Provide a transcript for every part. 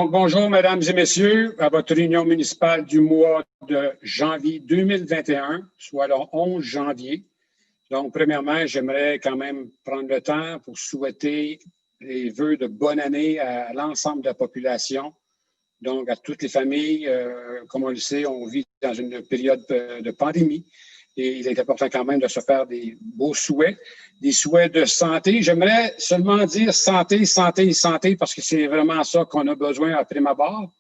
Donc, bonjour, mesdames et messieurs, à votre réunion municipale du mois de janvier 2021, soit le 11 janvier. Donc, premièrement, j'aimerais quand même prendre le temps pour souhaiter les vœux de bonne année à l'ensemble de la population, donc à toutes les familles. Comme on le sait, on vit dans une période de pandémie et il est important quand même de se faire des beaux souhaits, des souhaits de santé. J'aimerais seulement dire santé, santé, santé, parce que c'est vraiment ça qu'on a besoin à prime abord.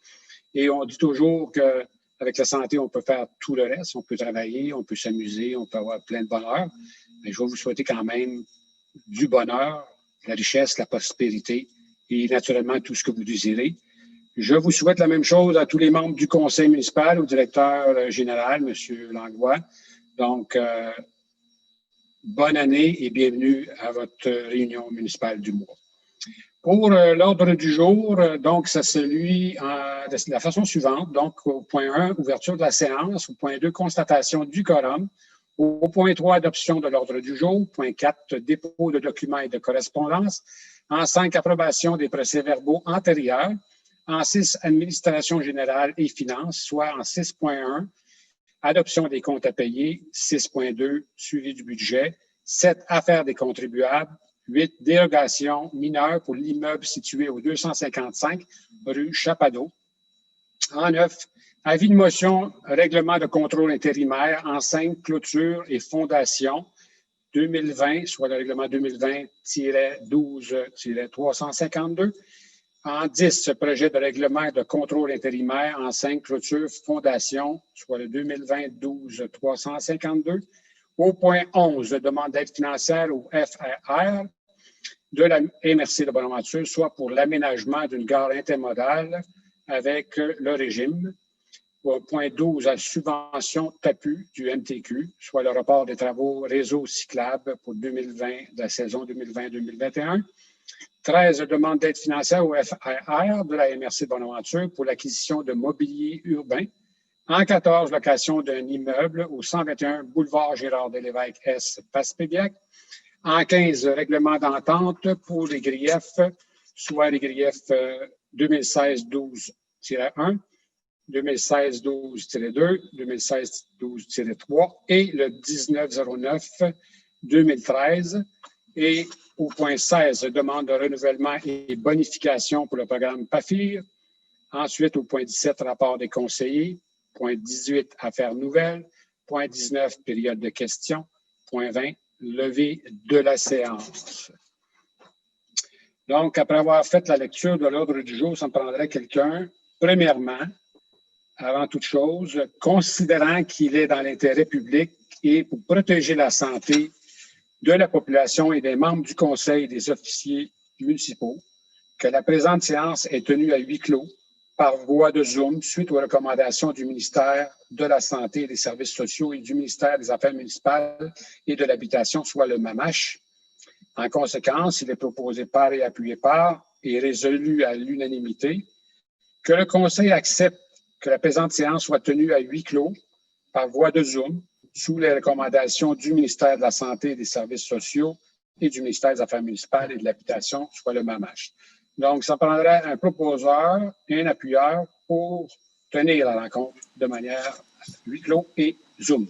Et on dit toujours qu'avec la santé, on peut faire tout le reste. On peut travailler, on peut s'amuser, on peut avoir plein de bonheur. Mais je vais vous souhaiter quand même du bonheur, la richesse, la prospérité et naturellement tout ce que vous désirez. Je vous souhaite la même chose à tous les membres du conseil municipal, au directeur général, M. Langlois. Donc, bonne année et bienvenue à votre réunion municipale du mois. Pour l'ordre du jour, donc, ça se lit de la façon suivante. Donc, au point 1, ouverture de la séance. Au point 2, constatation du quorum. Au point 3, adoption de l'ordre du jour. Point 4, dépôt de documents et de correspondance. En 5, approbation des procès-verbaux antérieurs. En 6, administration générale et finances, soit en 6.1, adoption des comptes à payer. 6.2, suivi du budget. 7, affaires des contribuables. 8, dérogation mineure pour l'immeuble situé au 255 rue Chapadot. En 9, avis de motion, règlement de contrôle intérimaire en 5, clôture et fondation 2020, soit le règlement 2020-12-352. En 10, projet de règlement de contrôle intérimaire en 5, clôture, fondation, soit le 2020-12-352. Au point 11, demande d'aide financière au FRR de la MRC de Bonaventure, soit pour l'aménagement d'une gare intermodale avec le régime. Au point 12, à subvention TAPU du MTQ, soit le report des travaux réseau cyclable pour 2020, la saison 2020-2021. 13, demande d'aide financière au FRR de la MRC de Bonaventure pour l'acquisition de mobilier urbain. En 14, location d'un immeuble au 121 boulevard Gérard-Delévesque S, Passepébiac. En 15, règlement d'entente pour les griefs, soit les griefs 2016-12-1, 2016-12-2, 2016-12-3 et le 1909-2013. Et au point 16, demande de renouvellement et bonification pour le programme PAFIR. Ensuite, au point 17, rapport des conseillers. Point 18, affaires nouvelles. Point 19, période de questions. Point 20, levée de la séance. Donc, après avoir fait la lecture de l'ordre du jour, ça me prendrait quelqu'un, premièrement, avant toute chose, considérant qu'il est dans l'intérêt public et pour protéger la santé de la population et des membres du conseil et des officiers municipaux, que la présente séance est tenue à huis clos par voie de Zoom suite aux recommandations du ministère de la Santé et des Services sociaux et du ministère des Affaires municipales et de l'Habitation, soit le MAMACH. En conséquence, il est proposé par et appuyé par et résolu à l'unanimité que le Conseil accepte que la présente séance soit tenue à huis clos par voie de Zoom sous les recommandations du ministère de la Santé et des Services sociaux et du ministère des Affaires municipales et de l'Habitation, soit le MAMACH. Donc, ça prendrait un proposeur et un appuyeur pour tenir la rencontre de manière huis clos et Zoom.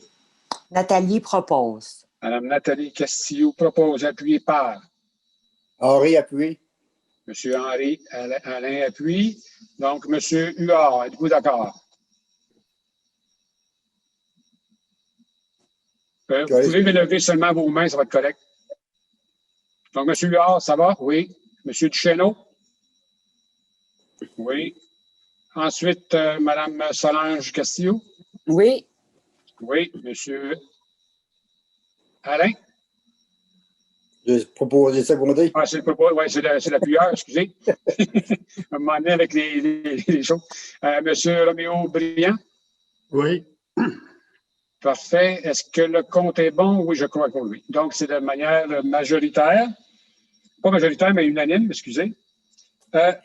Nathalie propose. Madame Nathalie Castillo propose, appuyé par Henri appuie. Monsieur Henri Alain appuie. Donc, Monsieur Huard, êtes-vous d'accord? Vous pouvez me lever seulement vos mains, ça va être correct. Donc, Monsieur Huard, ça va? Oui. Monsieur Duchesneau? Oui. Ensuite, Madame Solange Castillo? Oui. Oui. Monsieur Alain? Je propose seconder. Ah, c'est l'appuyeur, excusez. Un moment donné avec les choses. Monsieur Roméo Briand? Oui. Parfait. Est-ce que le compte est bon? Oui, je crois que oui. Donc, c'est de manière majoritaire. Pas majoritaire, mais unanime, excusez.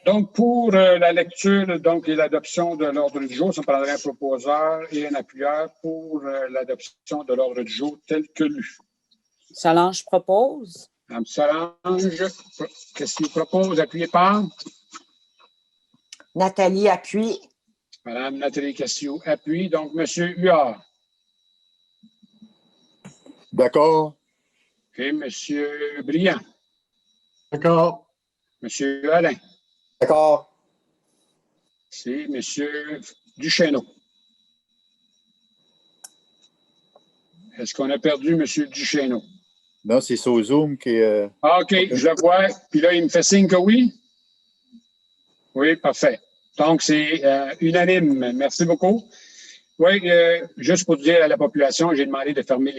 Donc, pour la lecture donc, et l'adoption de l'ordre du jour, ça prendrait un proposeur et un appuyeur pour l'adoption de l'ordre du jour tel que lu. Solange propose. Madame Solange, qu'est-ce qu'il propose? Appuyé par? Nathalie appuie. Madame Nathalie Cassio appuie. Donc, Monsieur Huard. D'accord. Et Monsieur Briand. D'accord. Monsieur Alain. D'accord. C'est Monsieur Duchesneau. Est-ce qu'on a perdu Monsieur Duchesneau? Non, c'est sur Zoom qui est. Ah, OK, je le vois. Puis là, il me fait signe que oui. Oui, parfait. Donc, c'est unanime. Merci beaucoup. Oui, juste pour dire à la population, j'ai demandé de fermer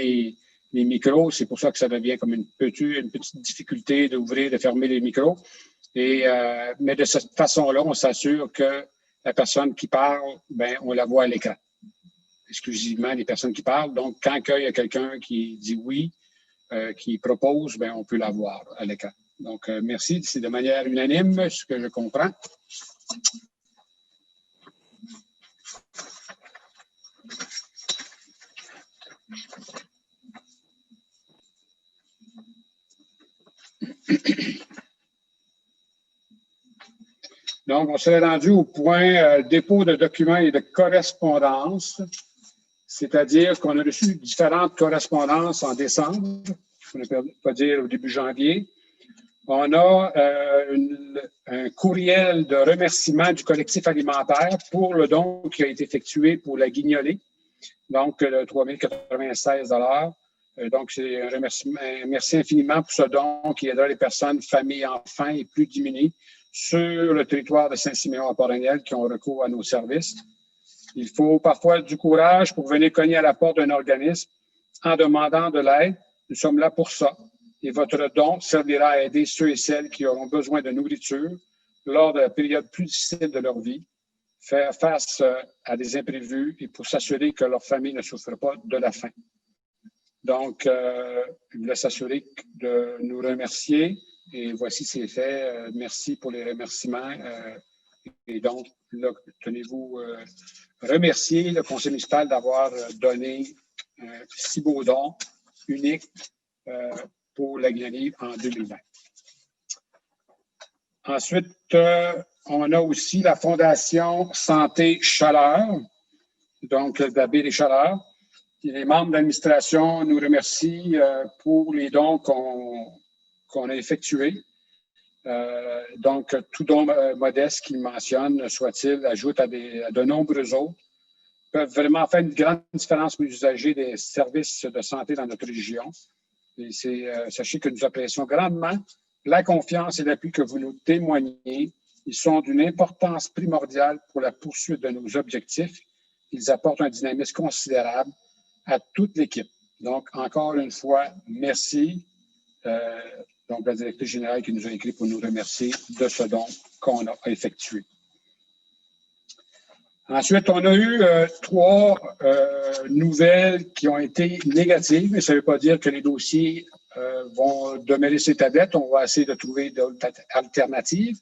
les micros. C'est pour ça que ça devient comme une petite difficulté d'ouvrir, de fermer les micros. Mais de cette façon-là, on s'assure que la personne qui parle, ben, on la voit à l'écran. Exclusivement les personnes qui parlent. Donc, quand il y a quelqu'un qui dit oui, qui propose, ben, on peut la voir à l'écran. Donc, merci. C'est de manière unanime, ce que je comprends. Donc, on serait rendu au point dépôt de documents et de correspondance, c'est-à-dire qu'on a reçu différentes correspondances en décembre, on ne peut pas dire au début janvier. On a un courriel de remerciement du collectif alimentaire pour le don qui a été effectué pour la Guignolée, donc le 3 096 $. Donc, c'est un remerciement, merci infiniment pour ce don qui aidera les personnes, familles, enfants et plus démunis sur le territoire de Saint-Siméon-à-Port-Royal qui ont recours à nos services. Il faut parfois du courage pour venir cogner à la porte d'un organisme en demandant de l'aide. Nous sommes là pour ça. Et votre don servira à aider ceux et celles qui auront besoin de nourriture lors de la période plus difficile de leur vie, faire face à des imprévus et pour s'assurer que leur famille ne souffre pas de la faim. Donc, je voulais s'assurer de nous remercier. Et voici, c'est fait. Merci pour les remerciements. Et donc, là, tenez-vous remercier le conseil municipal d'avoir donné un si beau don unique pour la Guinée en 2020. Ensuite, on a aussi la Fondation Santé Chaleur, donc de la baie des Chaleurs. Les membres de l'administration nous remercient pour les dons qu'on a effectués. Donc, tout don modeste qu'ils mentionnent, soit-il, ajoute à de nombreux autres, peuvent vraiment faire une grande différence pour les usagers des services de santé dans notre région. Et sachez que nous apprécions grandement la confiance et l'appui que vous nous témoignez. Ils sont d'une importance primordiale pour la poursuite de nos objectifs. Ils apportent un dynamisme considérable à toute l'équipe. Donc, encore une fois, merci. Donc, la directrice générale qui nous a écrit pour nous remercier de ce don qu'on a effectué. Ensuite, on a eu 3 nouvelles qui ont été négatives, mais ça ne veut pas dire que les dossiers vont demeurer sur les tablettes. On va essayer de trouver d'autres alternatives.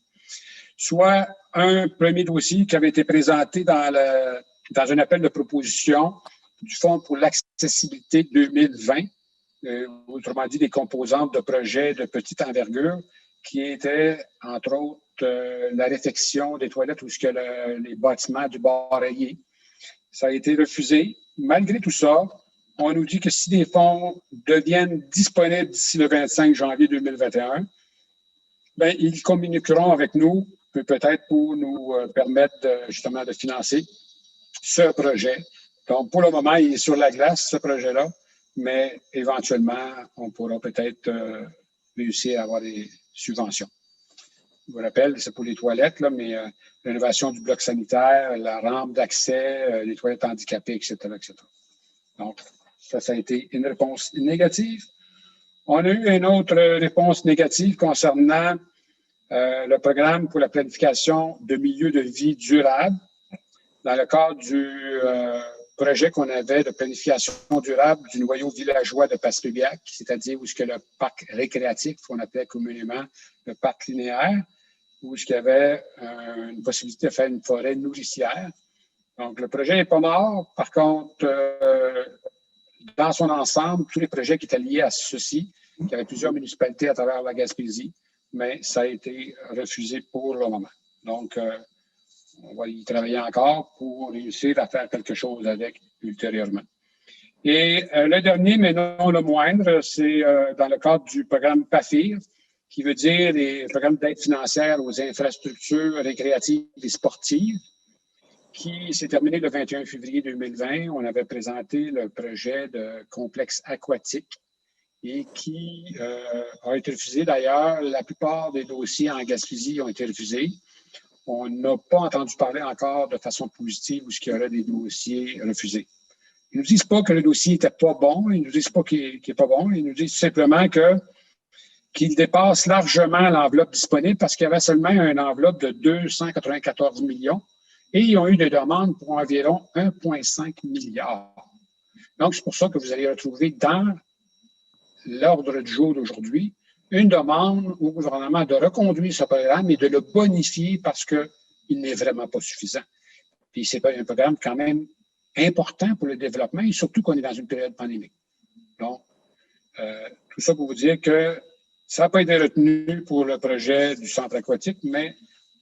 Soit un premier dossier qui avait été présenté dans un appel de proposition du Fonds pour l'accessibilité 2020, autrement dit des composantes de projets de petite envergure, qui étaient, entre autres, la réfection des toilettes ou les bâtiments du bord rayé. Ça a été refusé. Malgré tout ça, on nous dit que si des fonds deviennent disponibles d'ici le 25 janvier 2021, ben, ils communiqueront avec nous, peut-être pour nous permettre justement de financer ce projet. Donc, pour le moment, il est sur la glace, ce projet-là, mais éventuellement, on pourra peut-être réussir à avoir des subventions. Je vous rappelle, c'est pour les toilettes, là, mais rénovation du bloc sanitaire, la rampe d'accès, les toilettes handicapées, etc., etc. Donc, ça a été une réponse négative. On a eu une autre réponse négative concernant le programme pour la planification de milieux de vie durable dans le cadre du projet qu'on avait de planification durable du noyau villageois de Passeribiac, c'est-à-dire où est-ce que le parc récréatif, qu'on appelait communément le parc linéaire, où il y avait une possibilité de faire une forêt nourricière. Donc, le projet n'est pas mort. Par contre, dans son ensemble, tous les projets qui étaient liés à ceci, il y avait plusieurs municipalités à travers la Gaspésie, mais ça a été refusé pour le moment. Donc, on va y travailler encore pour réussir à faire quelque chose avec ultérieurement. Et le dernier, mais non le moindre, c'est dans le cadre du programme PAFIR, qui veut dire les programmes d'aide financière aux infrastructures récréatives et sportives, qui s'est terminé le 21 février 2020. On avait présenté le projet de complexe aquatique et qui a été refusé. D'ailleurs, la plupart des dossiers en Gaspésie ont été refusés. On n'a pas entendu parler encore de façon positive où il y aurait des dossiers refusés. Ils ne nous disent pas que le dossier n'était pas bon, ils ne nous disent pas qu'il n'est pas bon, ils nous disent simplement qu'il dépasse largement l'enveloppe disponible parce qu'il y avait seulement une enveloppe de 294 millions et ils ont eu des demandes pour environ 1,5 milliard. Donc, c'est pour ça que vous allez retrouver dans l'ordre du jour d'aujourd'hui une demande au gouvernement de reconduire ce programme et de le bonifier parce qu'il n'est vraiment pas suffisant. Puis, c'est un programme quand même important pour le développement et surtout qu'on est dans une période pandémique. Donc, tout ça pour vous dire que ça n'a pas été retenu pour le projet du centre aquatique, mais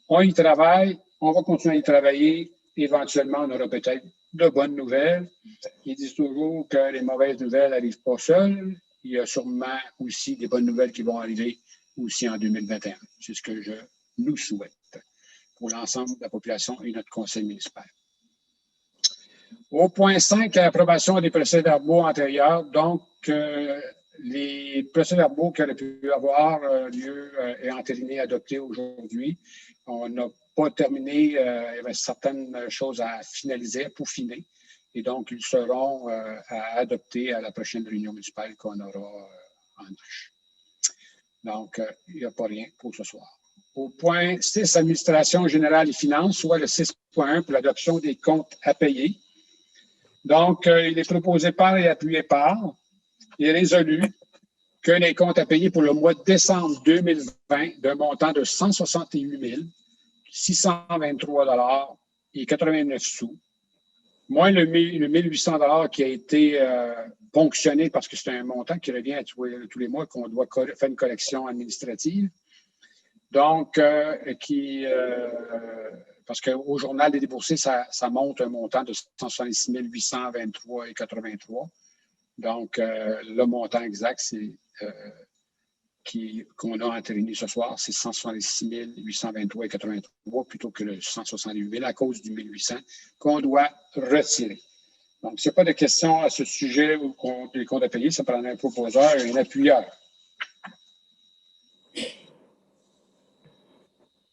on y travaille, on va continuer à y travailler. Éventuellement, on aura peut-être de bonnes nouvelles. Ils disent toujours que les mauvaises nouvelles n'arrivent pas seules. Il y a sûrement aussi des bonnes nouvelles qui vont arriver aussi en 2021. C'est ce que je nous souhaite pour l'ensemble de la population et notre conseil municipal. Au point 5, l'approbation des procès-verbaux antérieurs. Donc, les procès-verbaux qui auraient pu avoir lieu et entériné, adoptés aujourd'hui. On n'a pas terminé, il y avait certaines choses à finaliser, à peaufiner. Et donc, ils seront à adopter à la prochaine réunion municipale qu'on aura en marche. Donc, il n'y a pas rien pour ce soir. Au point 6, administration générale et finances, soit le 6.1 pour l'adoption des comptes à payer. Donc, il est proposé par et appuyé par et résolu que les comptes à payer pour le mois de décembre 2020 d'un montant de 168 623 et 89 sous, moins le 1800 qui a été ponctionné parce que c'est un montant qui revient à tous les mois qu'on doit faire une collection administrative. Donc, parce qu'au journal des déboursés, ça monte un montant de 166 823 et 83. Donc, le montant exact, c'est qu'on a entériné ce soir, c'est 166 823 et 83 plutôt que le 168 000 à cause du 1800 qu'on doit retirer. Donc, s'il n'y a pas de questions à ce sujet ou les comptes à payer, ça prendrait un proposeur et un appuyeur.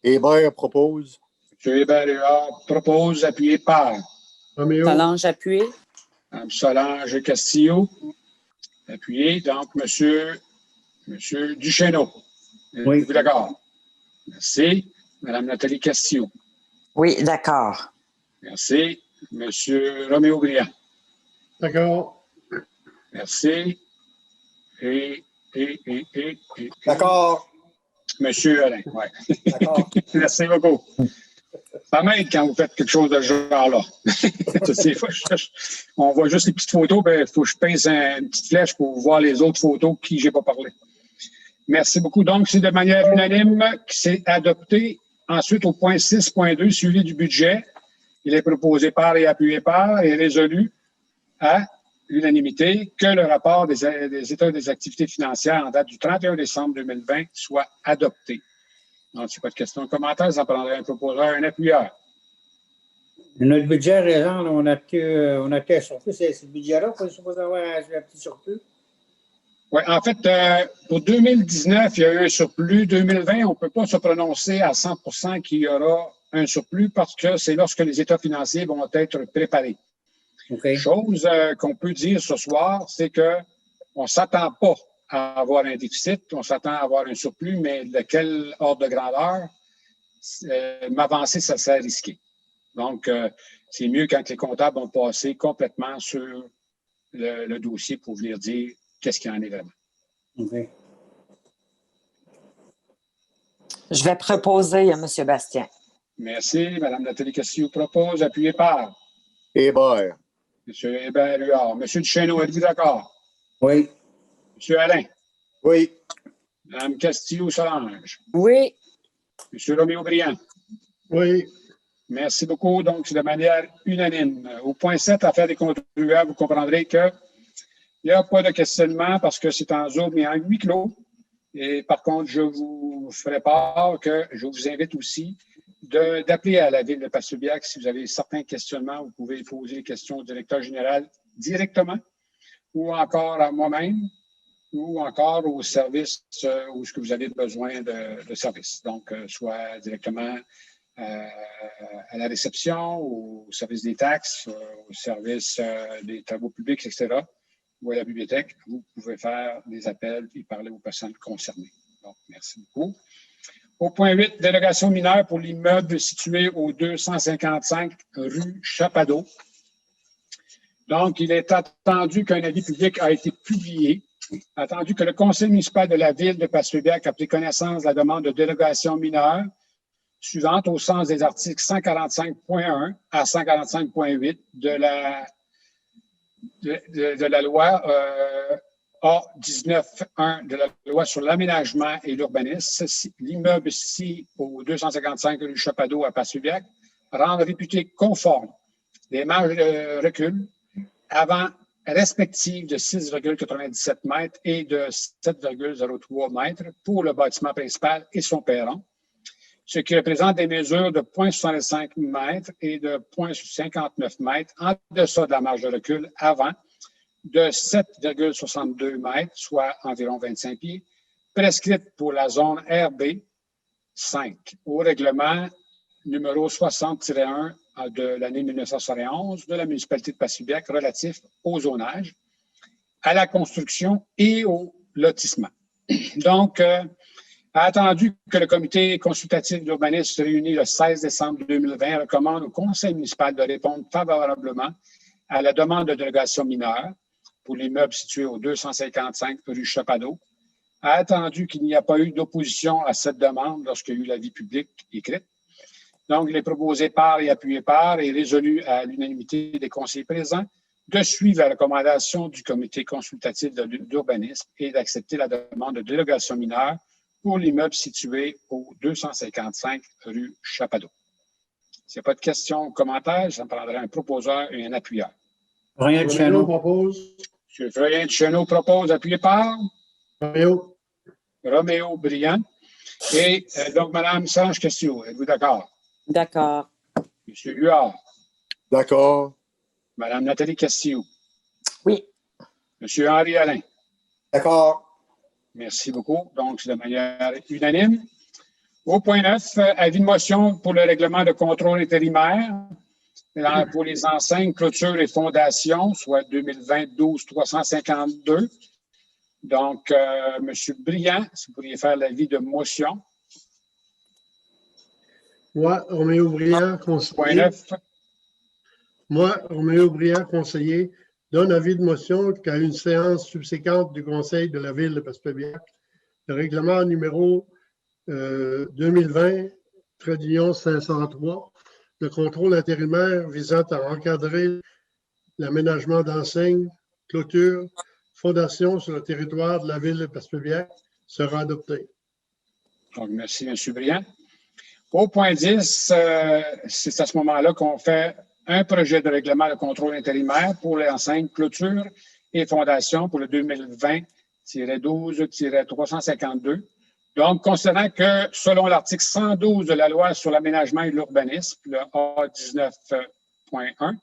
Hébert propose. M. Hébert propose, appuyé par Roméo. Solange appuyé. Mme Solange Castillo, appuyé. Donc, M. Duchesneau. Oui. Êtes-vous d'accord? Merci. Mme Nathalie Castillo. Oui, d'accord. Merci. M. Roméo Briand. D'accord. Merci. Et D'accord. Monsieur Alain. Ouais. D'accord. Merci beaucoup. Ça m'aide quand vous faites quelque chose de ce genre-là. On voit juste les petites photos, il faut que je pince une petite flèche pour voir les autres photos qui je n'ai pas parlé. Merci beaucoup. Donc, c'est de manière unanime que c'est adopté. Ensuite, au point 6.2, suivi du budget, il est proposé par et appuyé par et résolu à l'unanimité que le rapport des états des activités financières en date du 31 décembre 2020 soit adopté. Donc, si pas de questions, commentaires, ça prendrait un proposeur, un appuyeur. Notre budget, raison, on a un surplus. C'est ce budget-là qu'on est supposé avoir un petit surplus? Oui, en fait, pour 2019, il y a eu un surplus. 2020, on ne peut pas se prononcer à 100% qu'il y aura un surplus parce que c'est lorsque les états financiers vont être préparés. Okay. Chose qu'on peut dire ce soir, c'est qu'on ne s'attend pas à avoir un déficit, on s'attend à avoir un surplus, mais de quel ordre de grandeur, m'avancer, ça serait risqué. Donc, c'est mieux quand les comptables ont passé complètement sur le dossier pour venir dire qu'est-ce qu'il y en est vraiment. Okay. Je vais proposer à M. Bastien. Merci. Mme Nathalie Castillo propose, appuyé par Hébert. M. Hébert-Huard. M. Duchesneau, êtes-vous d'accord? Oui. M. Alain? Oui. Mme Castillo-Solange? Oui. M. Roméo Briand? Oui. Merci beaucoup. Donc, c'est de manière unanime. Au point 7, affaires des contribuables, vous comprendrez qu'il n'y a pas de questionnement parce que c'est en Zoom et en huis clos. Et par contre, je vous ferai part que je vous invite aussi d'appeler à la Ville de Passaubiac. Si vous avez certains questionnements, vous pouvez poser les questions au directeur général directement ou encore à moi-même ou encore au service où ce que vous avez besoin de service. Donc, soit directement à la réception, au service des taxes, au service des travaux publics, etc., ou à la bibliothèque, vous pouvez faire des appels et parler aux personnes concernées. Donc, merci beaucoup. Au point 8, délégation mineure pour l'immeuble situé au 255 rue Chapadot. Donc, il est attendu qu'un avis public a été publié, attendu que le conseil municipal de la ville de Passaubiac a pris connaissance de la demande de délégation mineure suivante au sens des articles 145.1 à 145.8 de la loi A19.1 de la loi sur l'aménagement et l'urbanisme. L'immeuble ici au 255 rue Chapadot à Passaubiac rend réputé conforme des marges de recul avant respectives de 6,97 mètres et de 7,03 mètres pour le bâtiment principal et son perron, ce qui représente des mesures de 0,65 mètres et de 0,59 mètres en deçà de la marge de recul avant de 7,62 mètres, soit environ 25 pieds, prescrite pour la zone RB 5 au règlement numéro 60-1 de l'année 1971 de la municipalité de Passaubiac relatif au zonage, à la construction et au lotissement. Donc, attendu que le comité consultatif d'urbanisme se réunit le 16 décembre 2020 recommande au conseil municipal de répondre favorablement à la demande de délégation mineure pour l'immeuble situé au 255 rue Chapadot, attendu qu'il n'y a pas eu d'opposition à cette demande lorsqu'il y a eu l'avis public écrit. Donc, il est proposé par et appuyé par et résolu à l'unanimité des conseillers présents de suivre la recommandation du comité consultatif d'urbanisme et d'accepter la demande de délégation mineure pour l'immeuble situé au 255 rue Chapadot. S'il n'y a pas de questions ou commentaires, ça me prendrait un proposeur et un appuyeur. Rien de Chenot propose. M. Florien Chenot propose, appuyé par Roméo Briand. Et donc, Mme Sanche Castillo, êtes-vous d'accord? D'accord. M. Huard. D'accord. Mme Nathalie Castillo. Oui. M. Henri Alain. D'accord. Merci beaucoup. Donc, c'est de manière unanime. Au point 9, avis de motion pour le règlement de contrôle intérimaire pour les enseignes, clôtures et fondations, soit 2020-12-352. Donc, M. Briand, si vous pourriez faire l'avis de motion. Moi, Roméo Briand, Point conseiller. 9. Moi, Roméo Briand, conseiller, donne avis de motion qu'à une séance subséquente du Conseil de la Ville de Passaubiac, le règlement numéro 2020-503, le contrôle intérimaire visant à encadrer l'aménagement d'enseignes, clôtures, fondations sur le territoire de la Ville de Passaubiac sera adopté. Donc, merci, M. Briand. Au point 10, c'est à ce moment-là qu'on fait un projet de règlement de contrôle intérimaire pour les enseignes, clôtures et fondations pour le 2020-12-352. Donc, considérant que, selon l'article 112 de la loi sur l'aménagement et l'urbanisme, le A19.1,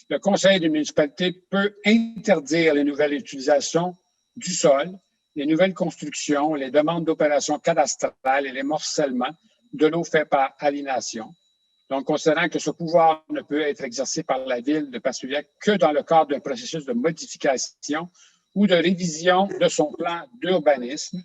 le conseil de municipalité peut interdire les nouvelles utilisations du sol, les nouvelles constructions, les demandes d'opérations cadastrales et les morcellements de l'eau fait par aliénation. Donc, considérant que ce pouvoir ne peut être exercé par la Ville de Passaubiac que dans le cadre d'un processus de modification ou de révision de son plan d'urbanisme,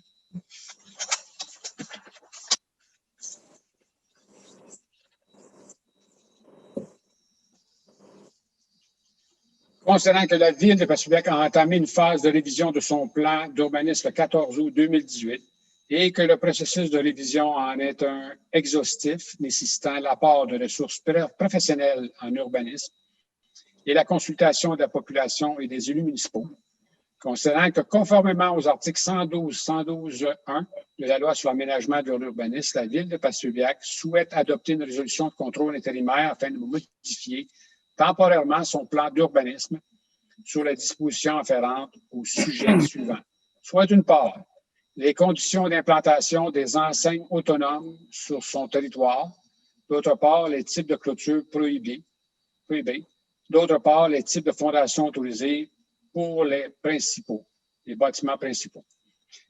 considérant que la Ville de Passaubiac a entamé une phase de révision de son plan d'urbanisme le 14 août 2018 et que le processus de révision en est un exhaustif nécessitant l'apport de ressources professionnelles en urbanisme et la consultation de la population et des élus municipaux, Considérant que conformément aux articles 112.1 de la loi sur l'aménagement de l'urbanisme, la Ville de Passeville-Biac souhaite adopter une résolution de contrôle intérimaire afin de modifier temporairement son plan d'urbanisme sur les dispositions afférentes au sujet suivant. Soit d'une part, les conditions d'implantation des enseignes autonomes sur son territoire, d'autre part, les types de clôtures prohibés, d'autre part, les types de fondations autorisées pour les bâtiments principaux.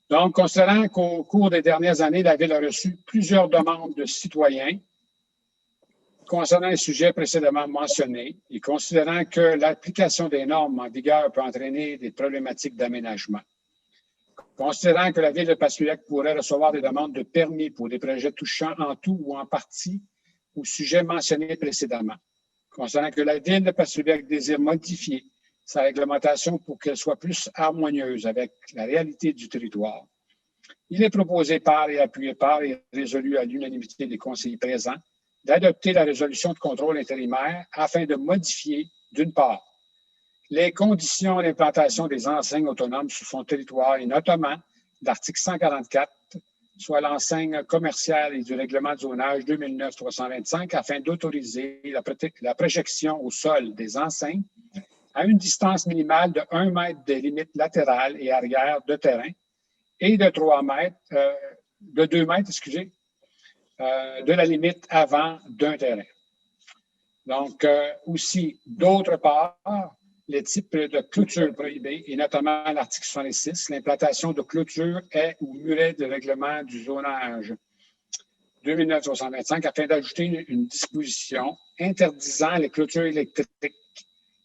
Donc, considérant qu'au cours des dernières années, la Ville a reçu plusieurs demandes de citoyens concernant les sujets précédemment mentionnés et considérant que l'application des normes en vigueur peut entraîner des problématiques d'aménagement, considérant que la Ville de Passeville-Biac pourrait recevoir des demandes de permis pour des projets touchant en tout ou en partie aux sujets mentionnés précédemment, considérant que la Ville de Passeville-Biac désire modifier sa réglementation pour qu'elle soit plus harmonieuse avec la réalité du territoire. Il est proposé par et appuyé par et résolu à l'unanimité des conseillers présents d'adopter la résolution de contrôle intérimaire afin de modifier, d'une part, les conditions d'implantation des enseignes autonomes sur son territoire et notamment l'article 144, soit l'enseigne commerciale et du règlement de zonage 2009-325 afin d'autoriser la projection au sol des enseignes à une distance minimale de 1 mètre des limites latérales et arrière de terrain et de 2 mètres, de la limite avant d'un terrain. Donc, aussi, d'autre part, les types de clôtures prohibées, et notamment l'article 66, l'implantation de clôtures, haies ou murets de règlement du zonage 2009-325 afin d'ajouter une disposition interdisant les clôtures électriques,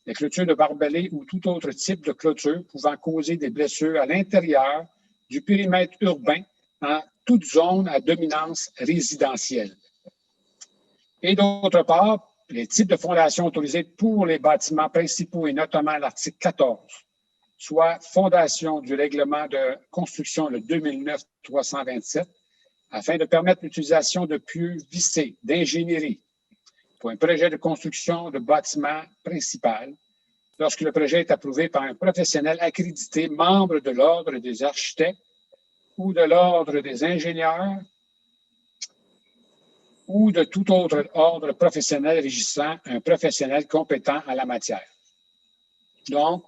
les clôtures de barbelés ou tout autre type de clôture pouvant causer des blessures à l'intérieur du périmètre urbain en toute zone à dominance résidentielle. Et d'autre part, les types de fondations autorisées pour les bâtiments principaux et notamment l'article 14, soit fondation du règlement de construction le 2009-327, afin de permettre l'utilisation de pieux vissés d'ingénierie pour un projet de construction de bâtiment principal, lorsque le projet est approuvé par un professionnel accrédité, membre de l'Ordre des architectes ou de l'Ordre des ingénieurs ou de tout autre ordre professionnel régissant un professionnel compétent en la matière. Donc,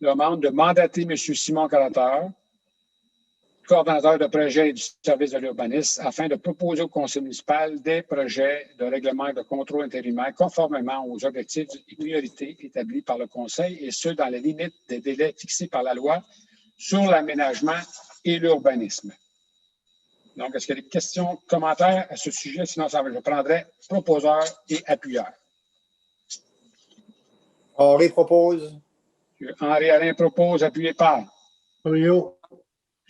demande de mandater M. Simon Carateur, coordonnateur de projet et du service de l'urbanisme, afin de proposer au conseil municipal des projets de règlement et de contrôle intérimaire conformément aux objectifs et priorités établis par le conseil, et ce, dans les limites des délais fixés par la loi sur l'aménagement et l'urbanisme. Donc, est-ce qu'il y a des questions, commentaires à ce sujet? Sinon, je prendrai proposeur et appuyeur. Henri propose. M. Henri-Alain propose, appuyé par. Rio.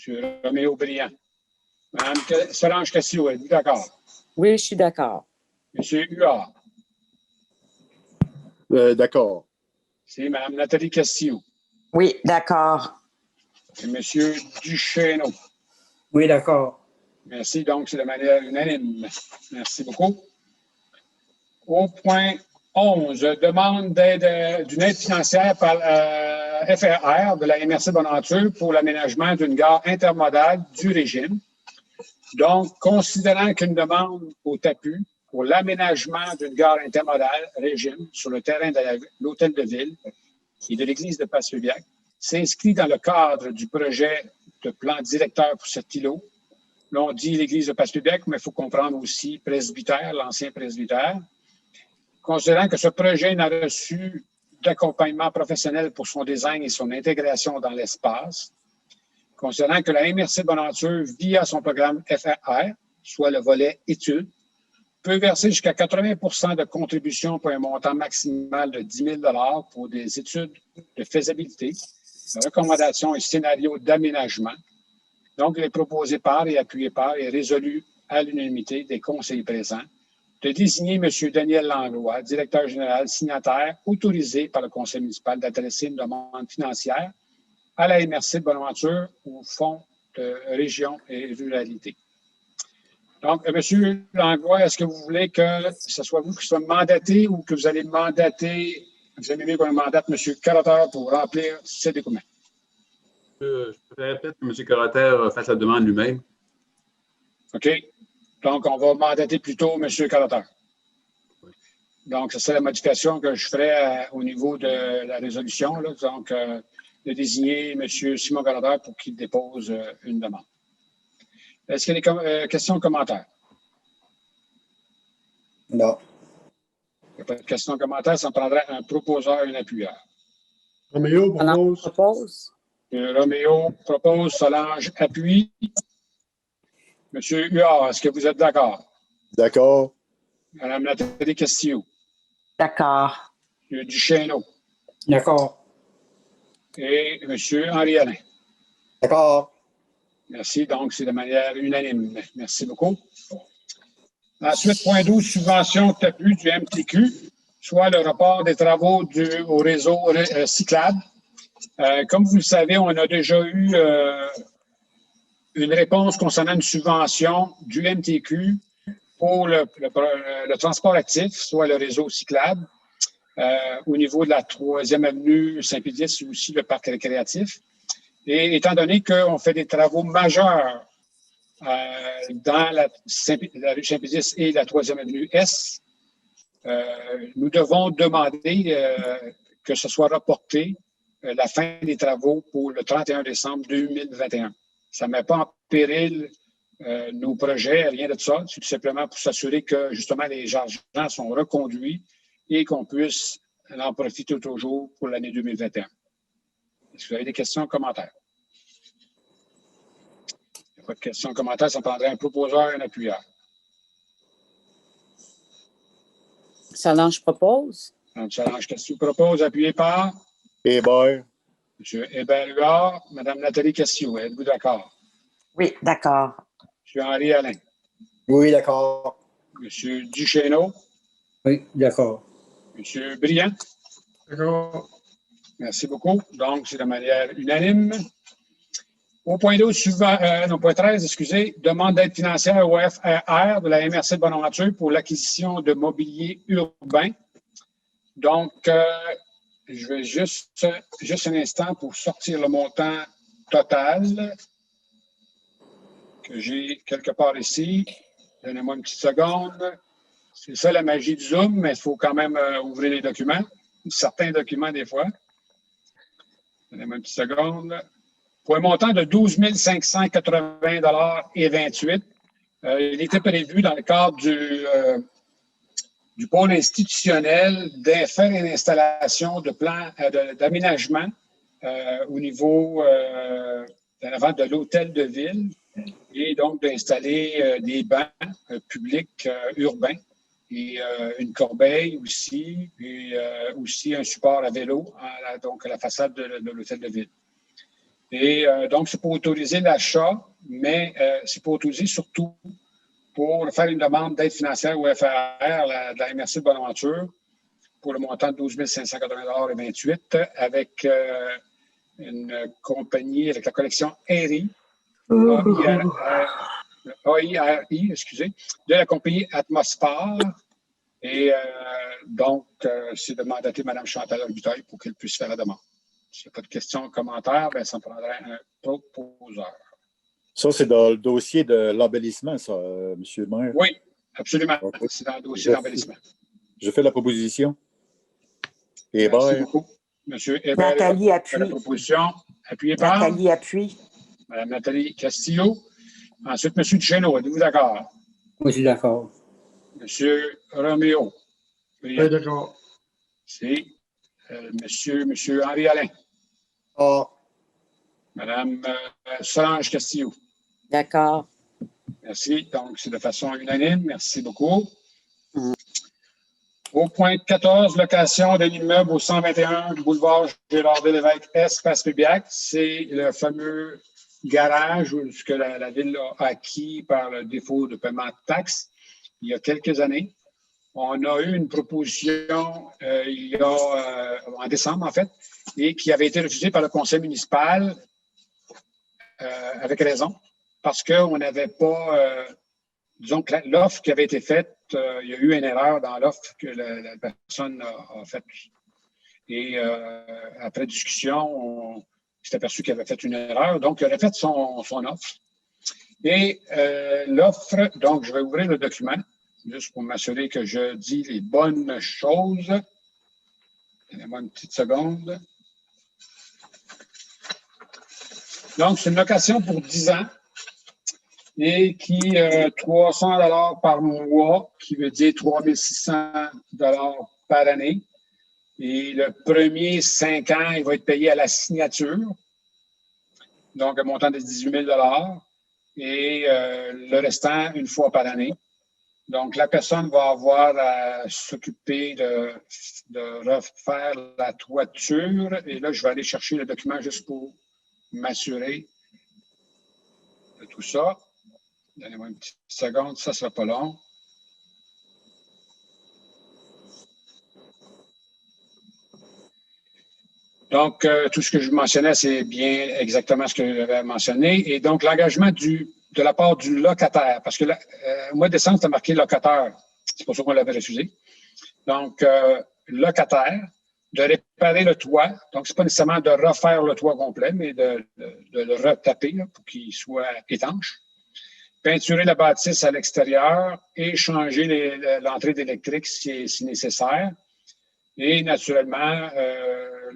M. Roméo Briand. Mme Solange Cassio, êtes-vous d'accord? Oui, je suis d'accord. M. Huard. D'accord. C'est Mme Nathalie Castillo. Oui, d'accord. Et M. Duchesneau. Oui, d'accord. Merci. Donc, c'est de manière unanime. Merci beaucoup. Au point 11, demande d'une aide financière par FRR de la MRC Bonaventure pour l'aménagement d'une gare intermodale du régime. Donc, considérant qu'une demande au TAPU pour l'aménagement d'une gare intermodale régime sur le terrain de l'Hôtel de Ville et de l'Église de Passeville-Biac s'inscrit dans le cadre du projet de plan directeur pour cet îlot. Là, on dit l'Église de Passeville-Biac, mais il faut comprendre aussi presbytère, l'ancien presbytère. Considérant que ce projet n'a reçu d'accompagnement professionnel pour son design et son intégration dans l'espace, considérant que la MRC Bonaventure, via son programme FRR, soit le volet études, peut verser jusqu'à 80 de contribution pour un montant maximal de 10 000 $ pour des études de faisabilité, de recommandations et scénarios d'aménagement. Donc, il est proposé par et appuyé par et résolu à l'unanimité des conseillers présents de désigner M. Daniel Langlois, directeur général signataire, autorisé par le conseil municipal d'adresser une demande financière à la MRC de Bonaventure au Fonds de région et ruralité. Donc, M. Langlois, est-ce que vous voulez que ce soit vous qui soit mandaté ou que vous allez mandater, vous aimez mieux qu'on mandate M. Carateur pour remplir ces documents? Je préférerais peut-être que M. Corotter fasse la demande lui-même. OK. Donc, on va mandater plutôt M. Corotter. Donc, c'est ça la modification que je ferai au niveau de la résolution. Là. Donc, de désigner M. Simon Corotter pour qu'il dépose une demande. Est-ce qu'il y a des questions ou commentaires? Non. Il n'y a pas de questions ou commentaires. Ça me prendrait un proposeur et un appuyeur. Roméo propose. Propose. Roméo propose, Solange appuie. Monsieur Huard, est-ce que vous êtes d'accord? D'accord. Madame Nathalie Castillo. D'accord. M. Duchesneau. D'accord. Et M. Henri Alain. D'accord. Merci. Donc, c'est de manière unanime. Merci beaucoup. Ensuite, point 12, subvention TAPU du MTQ, soit le report des travaux au réseau cyclable. Comme vous le savez, on a déjà eu une réponse concernant une subvention du MTQ pour le transport actif, soit le réseau cyclable, au niveau de la 3e avenue Saint-Pédis, aussi le parc récréatif. Et étant donné qu'on fait des travaux majeurs dans la rue Saint-Pédis et la 3e avenue Est, nous devons demander que ce soit reporté la fin des travaux pour le 31 décembre 2021. Ça ne met pas en péril nos projets, rien de ça. C'est tout simplement pour s'assurer que, justement, les argents sont reconduits et qu'on puisse en profiter toujours pour l'année 2021. Est-ce que vous avez des questions ou commentaires? Il n'y a pas de questions ou commentaires. Ça prendrait un proposeur et un appuyeur. Solange propose. Donc, Solange Castillo propose, appuyé par Hébert. M. Hébert-Huard. Mme Nathalie Castillo, êtes-vous d'accord? Oui, d'accord. M. Henri Alain. Oui, d'accord. M. Duchesneau. Oui, d'accord. M. Briand. D'accord. Merci beaucoup. Donc, c'est de manière unanime. Au point 12, point 13, excusez, demande d'aide financière au FR de la MRC de Bonaventure pour l'acquisition de mobilier urbain. Donc, je vais juste un instant pour sortir le montant total que j'ai quelque part ici. Donnez-moi une petite seconde. C'est ça la magie du Zoom, mais il faut quand même ouvrir les documents, certains documents des fois. Donnez-moi une petite seconde. Pour un montant de 12 580 et 28, il était prévu dans le cadre du pôle institutionnel de faire une installation de plans d'aménagement au niveau de l'hôtel de ville et donc d'installer des bancs publics urbains et une corbeille aussi, et aussi un support à vélo donc à la façade de l'hôtel de ville. Et donc, c'est pour autoriser l'achat, mais c'est pour autoriser surtout pour faire une demande d'aide financière au FRR de la MRC de Bonaventure pour le montant de 12 580 et 28 avec une compagnie, avec la collection AIRI, AIRI, excusez, de la compagnie Atmosphère. Et donc, c'est de mandater Mme Chantal Orbitaille pour qu'elle puisse faire la demande. S'il n'y a pas de questions ou commentaires, bien, ça me prendrait un proposeur. Ça, c'est dans le dossier de l'embellissement, ça, M. le maire? Oui, absolument. Okay. C'est dans le dossier d'embellissement. Je fais la proposition. Merci Hébert. beaucoup. M. Hébert, Nathalie la appuie. proposition. Appuyée par Nathalie appuie. Mme Nathalie Castillo. Ensuite, M. Duchesneau, êtes-vous d'accord? Moi, je suis d'accord. M. Roméo. Oui, d'accord. C'est Monsieur Henri Alain. Ah. Mme Solange Castillo. D'accord. Merci. Donc, c'est de façon unanime. Merci beaucoup. Au point 14, location d'un immeuble au 121 boulevard Gérard-Lévesque Est, Place-Pébiac. C'est le fameux garage que la ville a acquis par le défaut de paiement de taxes il y a quelques années. On a eu une proposition en décembre, en fait, et qui avait été refusée par le conseil municipal avec raison, parce qu'on n'avait pas, disons que l'offre qui avait été faite, il y a eu une erreur dans l'offre que la personne a faite. Et après discussion, s'est aperçu qu'il avait fait une erreur. Donc, il a fait son offre. Et l'offre, donc, je vais ouvrir le document, juste pour m'assurer que je dis les bonnes choses. Donnez-moi une petite seconde. Donc, c'est une location pour 10 ans et qui 300 $ par mois, qui veut dire 3600 $ par année. Et le premier 5 ans, il va être payé à la signature, donc un montant de 18 000 $ et le restant une fois par année. Donc, la personne va avoir à s'occuper de refaire la toiture. Et là, je vais aller chercher le document juste pour m'assurer de tout ça. Donnez-moi une petite seconde, ça ne sera pas long. Donc, tout ce que je mentionnais, c'est bien exactement ce que j'avais mentionné. Et donc, l'engagement de la part du locataire, parce que au mois de décembre, c'est marqué locataire. C'est pour ça qu'on l'avait refusé. Donc, locataire, de réparer le toit. Donc, c'est pas nécessairement de refaire le toit complet, mais de le retaper là, pour qu'il soit étanche. Peinturer la bâtisse à l'extérieur et changer l'entrée d'électrique si nécessaire. Et naturellement,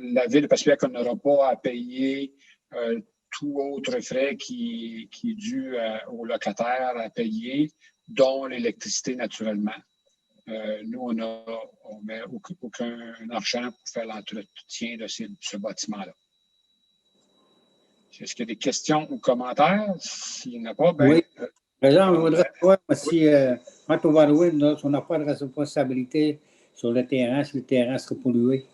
la Ville de Passepierre n'aura pas à payer tout autre frais qui est dû aux locataires à payer, dont l'électricité naturellement. Nous, on ne met aucun argent pour faire l'entretien de ce bâtiment-là. Est-ce qu'il y a des questions ou commentaires? S'il n'y en a pas, bien... Oui. Président, je voudrais savoir si, quand on va louer, on n'a pas de responsabilité sur le terrain, si le terrain sera pollué.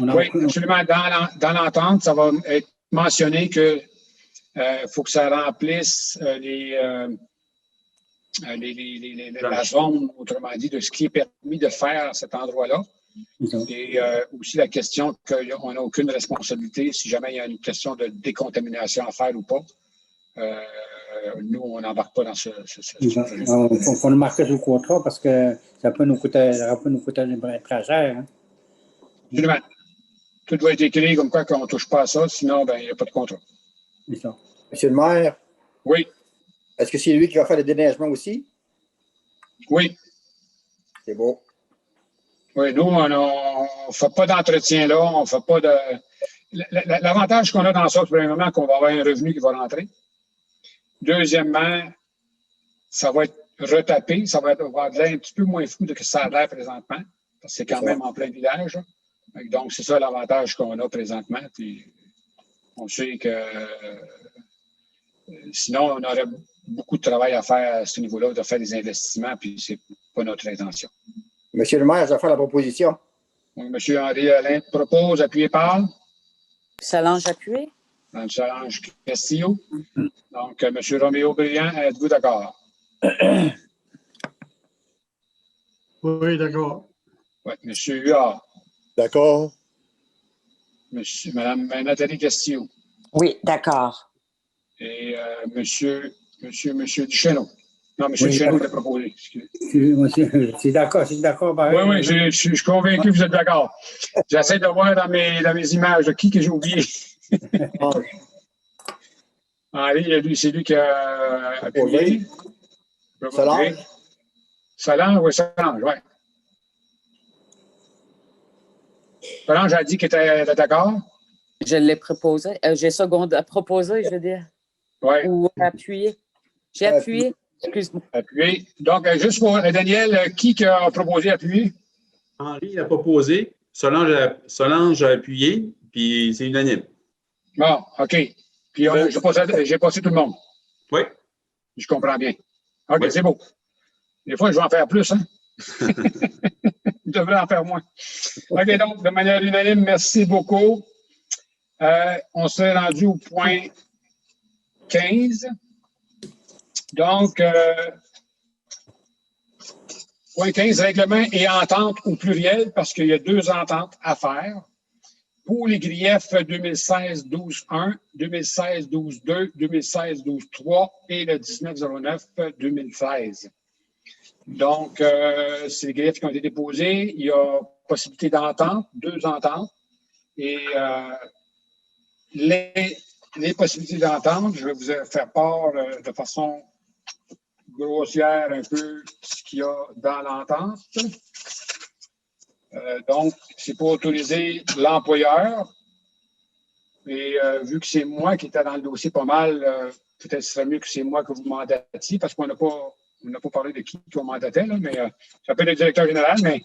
Oui, absolument. Dans l'entente, ça va être mentionné que faut que ça remplisse la zone, autrement dit, de ce qui est permis de faire à cet endroit-là. Et aussi la question qu'on n'a aucune responsabilité si jamais il y a une question de décontamination à faire ou pas. Nous, on n'embarque pas dans ce Il faut le marquer sur le contrat parce que ça peut nous coûter très cher. Hein? Absolument. Tout doit être écrit comme quoi qu'on ne touche pas à ça, sinon, ben, il n'y a pas de contrat. C'est ça. Monsieur le maire, Oui, est-ce que c'est lui qui va faire le déneigement aussi? oui. C'est beau. Oui, nous, on ne fait pas d'entretien là, on ne fait pas de... L'avantage qu'on a dans ça, premièrement, qu'on va avoir un revenu qui va rentrer. Deuxièmement, ça va être retapé, ça va avoir de l'air un petit peu moins fou que ça a l'air présentement, parce que c'est quand même en plein village. Donc, c'est ça l'avantage qu'on a présentement. Puis, on sait que sinon, on aurait beaucoup de travail à faire à ce niveau-là, de faire des investissements, puis c'est pas notre intention. Monsieur le maire, je vais faire la proposition. Donc, Monsieur Henri Alain propose, appuyé par Solange appuyé? dans Solange Castillo. Donc, Monsieur Roméo Brillant, êtes-vous d'accord? Oui, d'accord. Oui. Monsieur Huard. D'accord. Madame Nathalie Castillo. Oui, d'accord. Et Monsieur Duchesneau. Non, Monsieur Oui, Duchesneau l'a proposé. C'est d'accord, pareil. Oui, je suis convaincu que vous êtes d'accord. J'essaie de voir dans mes images qui que j'ai oublié. Henri, lui, c'est lui qui a appuyé. Solange. Solange, oui, Solange, oui. Solange a dit qu'elle était d'accord. Je l'ai proposé. J'ai proposé, je veux dire. Oui. Ou appuyé. J'ai appuyé. Excuse-moi. Appuyé. Donc, juste pour Daniel, qui a proposé appuyer? Henri a proposé, Solange a appuyé, puis c'est unanime. Bon, OK. Puis j'ai passé tout le monde. Oui. Je comprends bien. OK, Oui. c'est beau. Des fois, je vais en faire plus, hein? Je devrais en faire moins. OK, donc, de manière unanime, merci beaucoup. On s'est rendu au point 15. Donc, point 15, règlement et entente au pluriel, parce qu'il y a 2 ententes à faire. Pour les griefs 2016-12-1, 2016-12-2, 2016-12-3 et le 19-09-2013. Donc, c'est les griefs qui ont été déposés. Il y a possibilité d'entente, 2 ententes. Et les possibilités d'entente, je vais vous faire part de façon grossière un peu ce qu'il y a dans l'entente. Donc, c'est pour autoriser l'employeur. Et vu que c'est moi qui étais dans le dossier pas mal, peut-être ce serait mieux que c'est moi que vous mandatiez, parce qu'on n'a pas parlé de qui on mandatait, là, mais ça peut être le directeur général, mais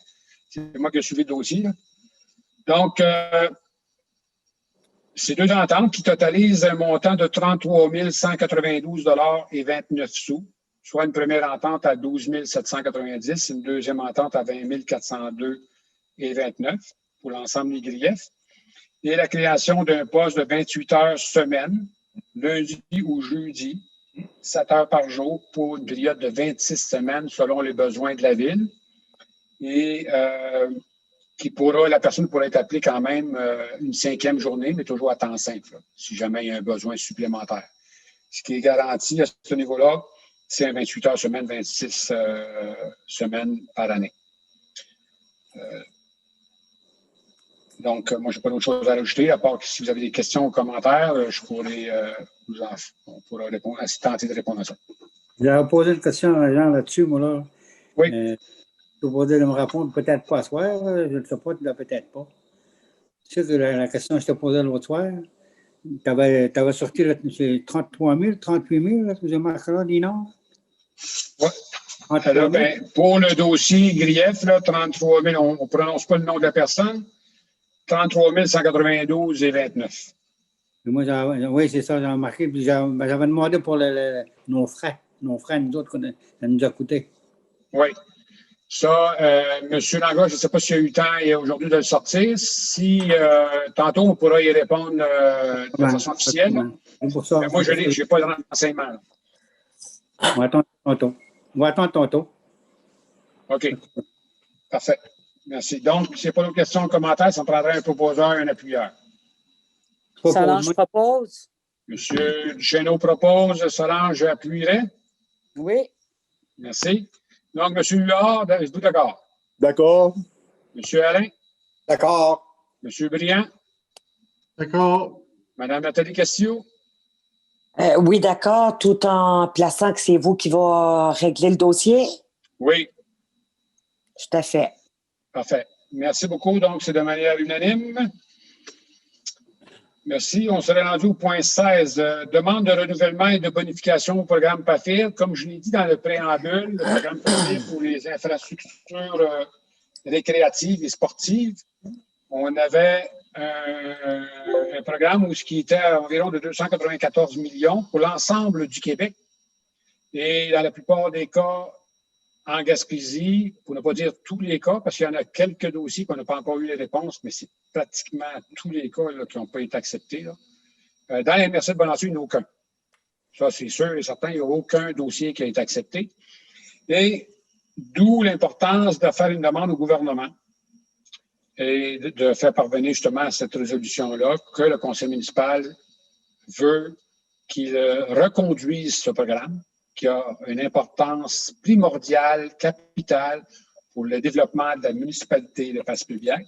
c'est moi qui ai suivi le dossier. Là. Donc, c'est deux ententes qui totalisent un montant de 33 192,29 $, soit une première entente à 12 790, une deuxième entente à 20 402,29 $ pour l'ensemble des griefs. Et la création d'un poste de 28 heures semaine, lundi ou jeudi, 7 heures par jour pour une période de 26 semaines selon les besoins de la ville. Et la personne pourra être appelée quand même une 5e journée, mais toujours à temps simple, là, si jamais il y a un besoin supplémentaire. Ce qui est garanti à ce niveau-là, c'est un 28 heures semaine, 26 semaines par année. Donc, moi, je n'ai pas d'autre chose à rajouter, à part que si vous avez des questions ou commentaires, je pourrais on pourra tenter de répondre à ça. J'avais posé une question à Jean là-dessus, moi, là. Oui. Je vous posais de me répondre, peut-être pas ce soir, je ne sais pas, peut-être pas. Tu sais que la question que je t'ai posée l'autre soir, tu avais sorti 33 000, 38 000, là, que j'ai marqué là, Nino? Oui. Alors, pour le dossier grief, là, 33 000, on ne prononce pas le nom de la personne. 33 192,29 $. Oui, c'est ça, j'ai remarqué. Puis j'avais demandé pour nos frais. Nos frais, nous autres, ça nous a coûté. Oui. Ça, M. Langlois, je ne sais pas s'il y a eu le temps aujourd'hui de le sortir. Si tantôt, on pourra y répondre de façon officielle. Pour ça, mais moi, je n'ai pas de renseignement. On va attendre tantôt. OK. Parfait. Merci. Donc, s'il n'y a pas d'autres questions ou commentaires, ça me prendrait un proposeur et un appuyeur. Solange propose. Monsieur Duchesneau propose. Solange appuierait. Oui. Merci. Donc, M. Huard, êtes-vous d'accord? D'accord. M. Alain? D'accord. M. Briand? D'accord. Mme Nathalie Castillo? Oui, d'accord, tout en plaçant que c'est vous qui va régler le dossier? Oui. Tout à fait. Parfait. Merci beaucoup. Donc, c'est de manière unanime. Merci. On serait rendu au point 16. Demande de renouvellement et de bonification au programme PAFIR. Comme je l'ai dit dans le préambule, le programme PAFIR pour les infrastructures récréatives et sportives, on avait un programme où ce qui était à environ de 294 millions pour l'ensemble du Québec. Et dans la plupart des cas, en Gaspésie, pour ne pas dire tous les cas, parce qu'il y en a quelques dossiers qu'on n'a pas encore eu les réponses, mais c'est pratiquement tous les cas là, qui n'ont pas été acceptés. Là. Dans la MRC de Bonançu, il n'y en a aucun. Ça, c'est sûr et certain, il n'y a aucun dossier qui a été accepté. Et d'où l'importance de faire une demande au gouvernement et de faire parvenir justement cette résolution-là que le conseil municipal veut qu'il reconduise ce programme qui a une importance primordiale, capitale pour le développement de la municipalité de Passepébiac.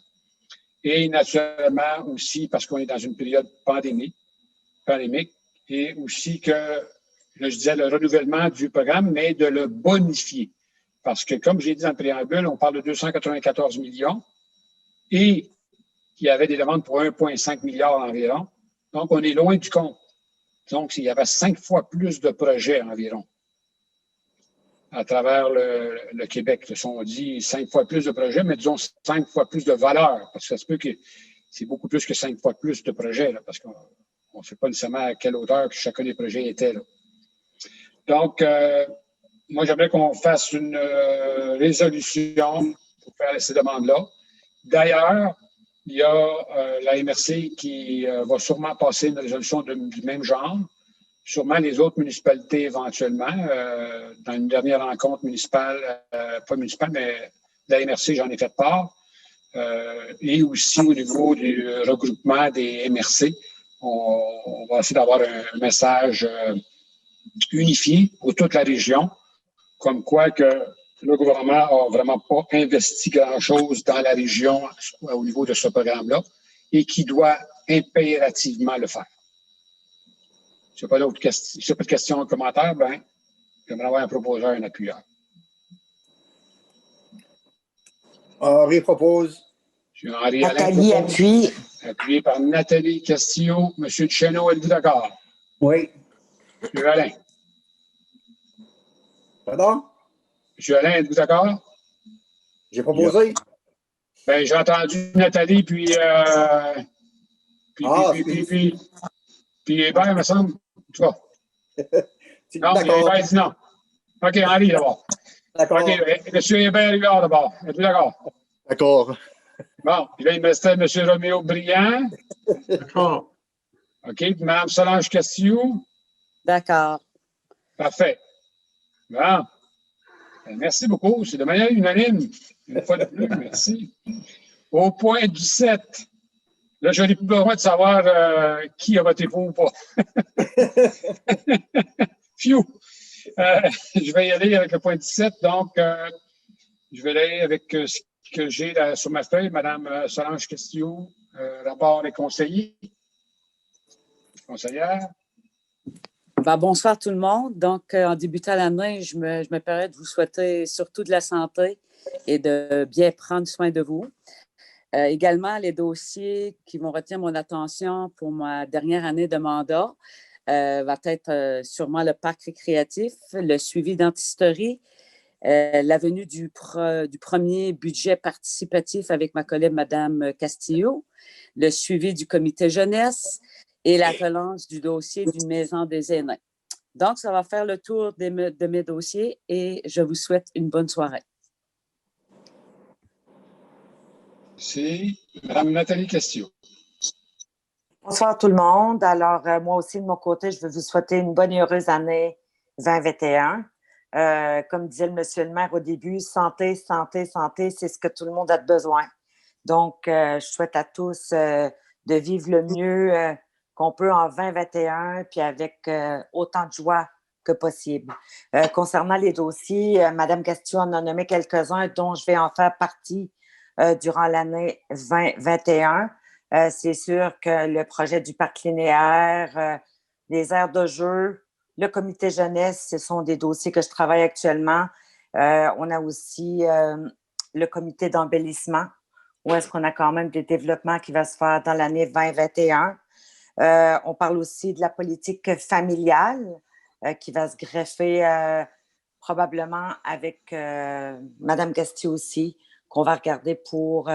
Et naturellement aussi parce qu'on est dans une période pandémique, et aussi que, je disais, le renouvellement du programme, mais de le bonifier. Parce que, comme j'ai dit dans le préambule, on parle de 294 millions et il y avait des demandes pour 1,5 milliard environ. Donc, on est loin du compte. Donc, il y avait 5 fois plus de projets environ à travers le Québec. On dit 5 fois plus de projets, mais disons 5 fois plus de valeur, parce que ça se peut que c'est beaucoup plus que 5 fois plus de projets, là, parce qu'on ne sait pas nécessairement à quelle hauteur que chacun des projets était. Là. Donc, moi, j'aimerais qu'on fasse une résolution pour faire ces demandes-là. D'ailleurs, il y a la MRC qui va sûrement passer une résolution du même genre. Sûrement les autres municipalités éventuellement. Dans une dernière rencontre municipale, pas municipale, mais de la MRC, j'en ai fait part. Et aussi au niveau du regroupement des MRC, on va essayer d'avoir un message unifié pour toute la région, comme quoi que le gouvernement n'a vraiment pas investi grand-chose dans la région au niveau de ce programme-là et qui doit impérativement le faire. Si n'y a pas de questions ou commentaires, ben, j'aimerais avoir un proposeur et un appuyeur. Henri propose. M. Henri Alain Nathalie propose. appuie. Appuyé par Nathalie Castillo. M. Duchesneau, êtes-vous d'accord? Oui. M. Alain. Pardon? M. Alain, êtes-vous d'accord? J'ai proposé. Ben, j'ai entendu Nathalie, puis Hébert, il me semble. En tout cas. Non, D'accord. Hébert dit non. OK, Henri, d'abord. D'accord. OK, M. Hébert Hubert, d'abord. Êtes-vous d'accord? D'accord. Bon, puis là, il me restait M. Roméo Briand. D'accord. OK, puis Mme Solange Castillo. D'accord. Parfait. Bon. Ben, merci beaucoup. C'est de manière unanime. Une fois de plus, merci. Au point 17. Là, je n'ai plus besoin de savoir qui a voté pour ou pas. Phew. Je vais y aller avec le point 17. Donc, je vais aller avec ce que j'ai sur ma feuille. Mme Solange Castillo, rapport des conseillers. Conseillère. Ben, bonsoir tout le monde. Donc, en débutant l'année, je me permets de vous souhaiter surtout de la santé et de bien prendre soin de vous. Également, les dossiers qui vont retenir mon attention pour ma dernière année de mandat va être sûrement le parc récréatif, le suivi d'antistorie, la venue du premier budget participatif avec ma collègue Mme Castillo, le suivi du comité jeunesse et la relance du dossier d'une maison des aînés. Donc, ça va faire le tour de mes dossiers et je vous souhaite une bonne soirée. C'est Mme Nathalie Castillo. Bonsoir tout le monde. Alors, moi aussi, de mon côté, je veux vous souhaiter une bonne et heureuse année 2021. Comme disait le monsieur le maire au début, santé, santé, santé, c'est ce que tout le monde a besoin. Donc, je souhaite à tous de vivre le mieux qu'on peut en 2021, puis avec autant de joie que possible. Concernant les dossiers, Mme Castillo en a nommé quelques-uns dont je vais en faire partie durant l'année 2021. C'est sûr que le projet du parc linéaire, les aires de jeu, le comité jeunesse, ce sont des dossiers que je travaille actuellement. On a aussi le comité d'embellissement, où est-ce qu'on a quand même des développements qui vont se faire dans l'année 2021. On parle aussi de la politique familiale qui va se greffer probablement avec Mme Castillo aussi, qu'on va regarder pour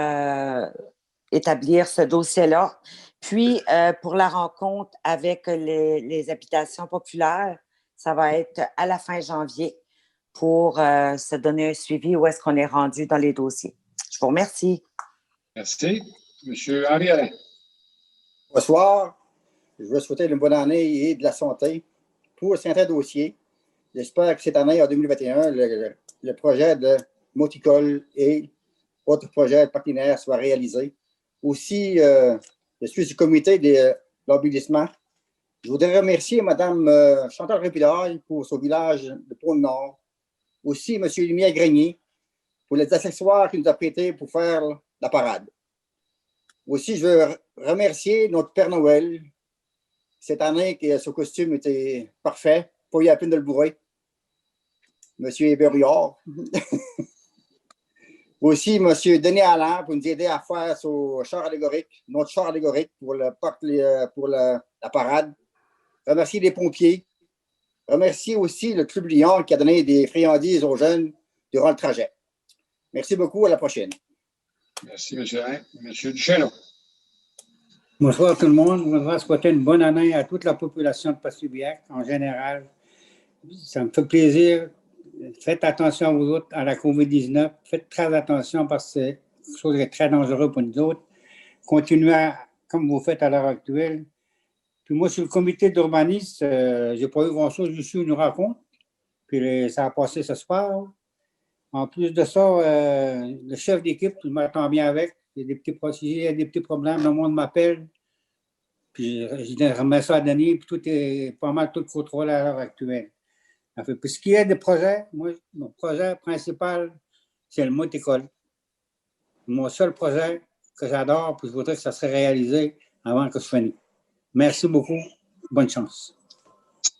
établir ce dossier-là. Puis, pour la rencontre avec les habitations populaires, ça va être à la fin janvier pour se donner un suivi où est-ce qu'on est rendu dans les dossiers. Je vous remercie. Merci. M. Henri Alain. Bonsoir. Je veux souhaiter une bonne année et de la santé pour certains dossiers. J'espère que cette année, en 2021, le projet de Moticole et autres projets partenaires soient réalisés. Aussi, je suis du comité de l'embellissement. Je voudrais remercier Mme Chantal Répidaille pour son village de Pôle-Nord. Aussi, M. Lumière-Grenier pour les accessoires qu'il nous a prêtés pour faire la parade. Aussi, je veux remercier notre Père Noël. Cette année, son costume était parfait. Pas eu la peine de le bourrer. M. Hébert-Hubert. Aussi, M. Denis Allain pour nous aider à faire son char allégorique, notre char allégorique pour la parade. Remercier les pompiers. Remercier aussi le Club Lyon qui a donné des friandises aux jeunes durant le trajet. Merci beaucoup. À la prochaine. Merci, M. Alain. M. Duchesneau. Bonsoir tout le monde. Je voudrais souhaiter une bonne année à toute la population de Passy-Biac en général. Ça me fait plaisir. Faites attention à vous autres à la COVID-19. Faites très attention parce que c'est quelque chose de très dangereux pour nous autres. Continuez comme vous faites à l'heure actuelle. Puis moi, sur le comité d'urbanisme, je n'ai pas eu grand-chose juste une rencontre. Puis ça a passé ce soir. En plus de ça, le chef d'équipe, je m'attends bien avec. Il y a des petits problèmes, le monde m'appelle. Puis je remets ça à Denis, puis tout est pas mal tout contrôlé à l'heure actuelle. Puis ce qui est des projets, moi, mon projet principal, c'est le Moticole. Mon seul projet que j'adore, puis je voudrais que ça serait réalisé, avant que ce soit fini. Merci beaucoup. Bonne chance.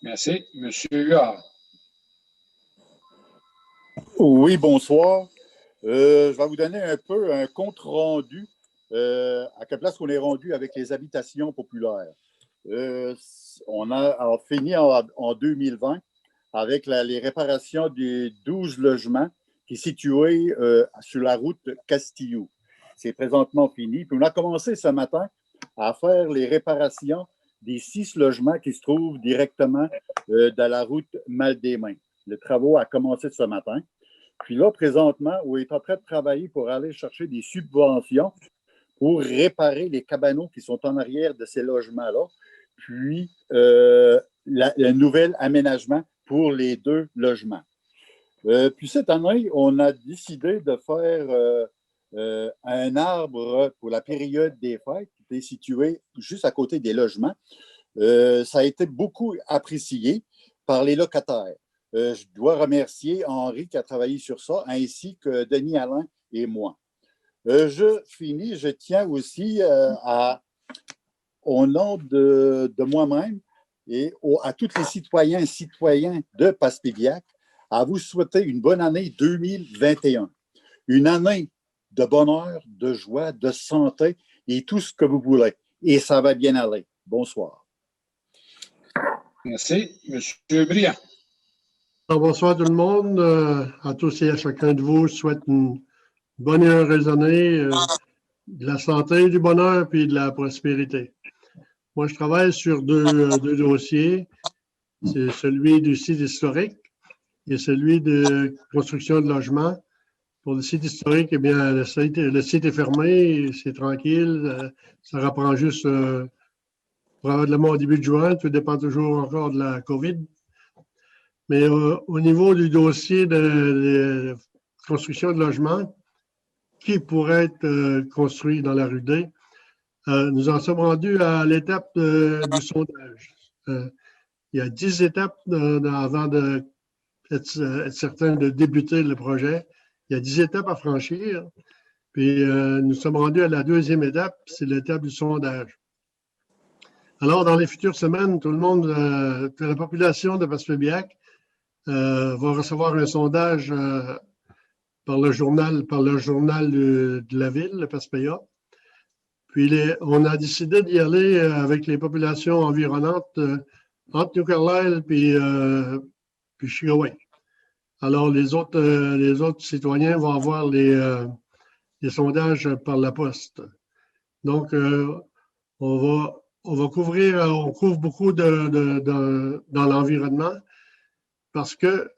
Merci. Monsieur Huard. Oui, bonsoir. Je vais vous donner un peu un compte-rendu à quelle place on est rendu avec les habitations populaires. On a fini en 2020 avec les réparations des 12 logements qui sont situés sur la route Castillo. C'est présentement fini. Puis on a commencé ce matin à faire les réparations des 6 logements qui se trouvent directement dans la route Mal-des-Mains. Le travaux a commencé ce matin. Puis là, présentement, on est en train de travailler pour aller chercher des subventions pour réparer les cabaneaux qui sont en arrière de ces logements-là, puis le nouvel aménagement pour les 2 logements. Puis cette année, on a décidé de faire un arbre pour la période des fêtes qui était situé juste à côté des logements. Ça a été beaucoup apprécié par les locataires. Je dois remercier Henri qui a travaillé sur ça, ainsi que Denis Alain et moi. Je finis, je tiens aussi au nom de moi-même et à tous les citoyens et citoyennes de Passepébiac à vous souhaiter une bonne année 2021. Une année de bonheur, de joie, de santé et tout ce que vous voulez. Et ça va bien aller. Bonsoir. Merci. Monsieur Briand. Alors, bonsoir tout le monde. À tous et à chacun de vous, je souhaite une bonne et heureuse année, de la santé, du bonheur puis de la prospérité. Moi, je travaille sur deux dossiers. C'est celui du site historique et celui de construction de logements. Pour le site historique, eh bien, le site est fermé, c'est tranquille. Ça reprend juste probablement au début de juin. Tout dépend toujours encore de la COVID. Mais au niveau du dossier de construction de logements qui pourrait être construit dans la rue D, nous en sommes rendus à l'étape du sondage. Il y a 10 étapes avant d'être certain de débuter le projet. Il y a 10 étapes à franchir. Puis nous sommes rendus à la 2e étape, c'est l'étape du sondage. Alors, dans les futures semaines, tout le monde, toute la population de Passepébiac va recevoir un sondage par le journal de la ville, le Passepéa. Puis on a décidé d'y aller avec les populations environnantes entre New Carlisle puis Chicoutimi. Alors, les autres citoyens vont avoir les sondages par la poste. Donc, on couvre beaucoup dans l'environnement parce que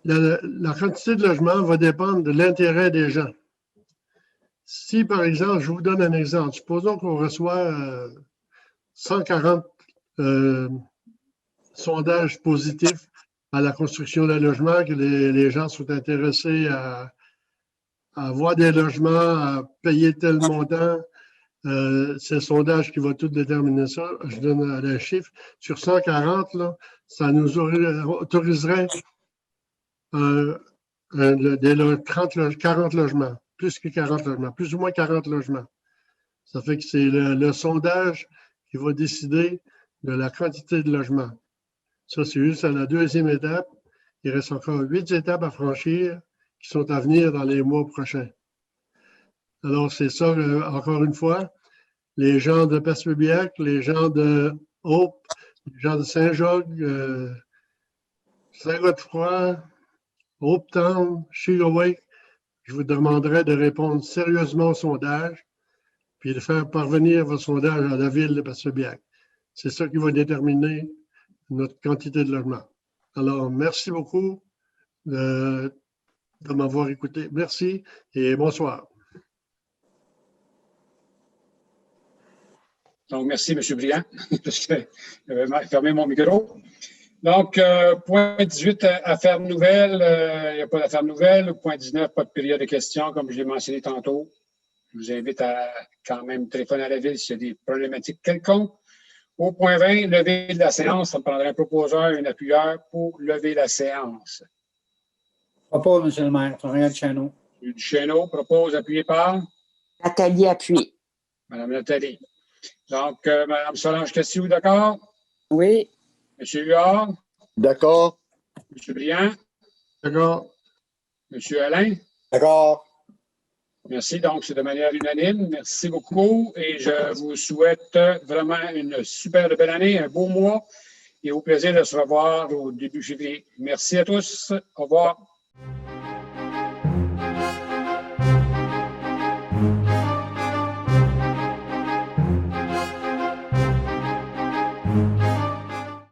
la quantité de logements va dépendre de l'intérêt des gens. Si, par exemple, je vous donne un exemple, supposons qu'on reçoit 140 sondages positifs à la construction d'un logement, que les gens sont intéressés à avoir des logements, à payer tel montant. C'est le sondage qui va tout déterminer ça. Je donne le chiffre. Sur 140, là, ça nous autoriserait 40 logements, plus que 40 logements, plus ou moins 40 logements. Ça fait que c'est le sondage qui va décider de la quantité de logements. Ça, c'est juste à la 2e étape. Il reste encore 8 étapes à franchir qui sont à venir dans les mois prochains. Alors, c'est ça, encore une fois, les gens de Passepébiac, les gens de Hope, les gens de Saint-Jogues, Saint-Godefroy, Hopetown, Chicoutimi, je vous demanderai de répondre sérieusement au sondage puis de faire parvenir votre sondage à la ville de Passepébiac. C'est ça qui va déterminer notre quantité de logements. Alors, merci beaucoup de m'avoir écouté. Merci et bonsoir. Donc, merci, M. Briand, parce que j'avais fermé mon micro. Donc, point 18, affaires nouvelles. Il n'y a pas d'affaires nouvelles. Point 19, pas de période de questions, comme je l'ai mentionné tantôt. Je vous invite à quand même téléphoner à la ville s'il y a des problématiques quelconques. Au point 20, lever la séance. Ça me prendrait un proposeur et un appuyeur pour lever la séance. Propose, M. le maire. Florian Duchesneau. M. Duchesneau propose, appuyé par? Nathalie appuie. Mme Nathalie. Donc, Mme Solange Cassiou, d'accord? Oui. M. Huard? D'accord. M. Briand? D'accord. M. Alain? D'accord. Merci. Donc, c'est de manière unanime. Merci beaucoup et je vous souhaite vraiment une super belle année, un beau mois et au plaisir de se revoir au début février. Merci à tous. Au revoir.